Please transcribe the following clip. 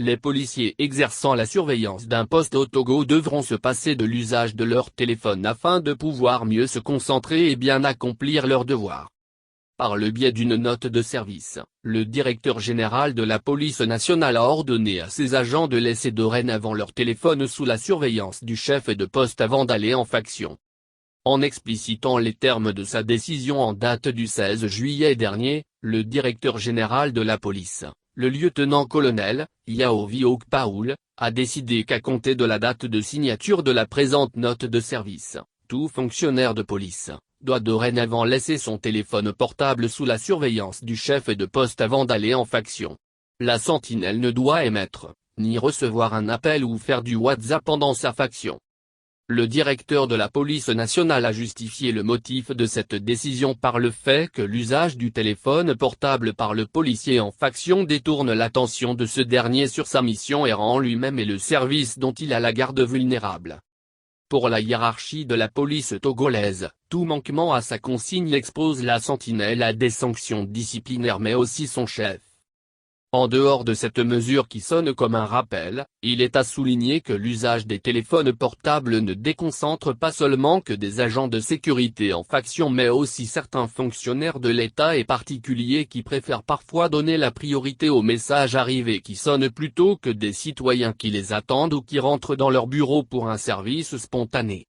Les policiers exerçant la surveillance d'un poste au Togo devront se passer de l'usage de leur téléphone afin de pouvoir mieux se concentrer et bien accomplir leurs devoirs. Par le biais d'une note de service, le directeur général de la police nationale a ordonné à ses agents de laisser dorénavant leur téléphone sous la surveillance du chef de poste avant d'aller en faction. En explicitant les termes de sa décision en date du 16 juillet dernier, le directeur général de la police, le lieutenant-colonel, Yaovi Okpaoul, a décidé qu'à compter de la date de signature de la présente note de service, tout fonctionnaire de police doit dorénavant laisser son téléphone portable sous la surveillance du chef de poste avant d'aller en faction. La sentinelle ne doit émettre, ni recevoir un appel ou faire du WhatsApp pendant sa faction. Le directeur de la police nationale a justifié le motif de cette décision par le fait que l'usage du téléphone portable par le policier en faction détourne l'attention de ce dernier sur sa mission et rend lui-même et le service dont il a la garde vulnérable. Pour la hiérarchie de la police togolaise, tout manquement à sa consigne expose la sentinelle à des sanctions disciplinaires mais aussi son chef. En dehors de cette mesure qui sonne comme un rappel, il est à souligner que l'usage des téléphones portables ne déconcentre pas seulement que des agents de sécurité en faction mais aussi certains fonctionnaires de l'État et particuliers qui préfèrent parfois donner la priorité aux messages arrivés qui sonnent plutôt que des citoyens qui les attendent ou qui rentrent dans leur bureau pour un service spontané.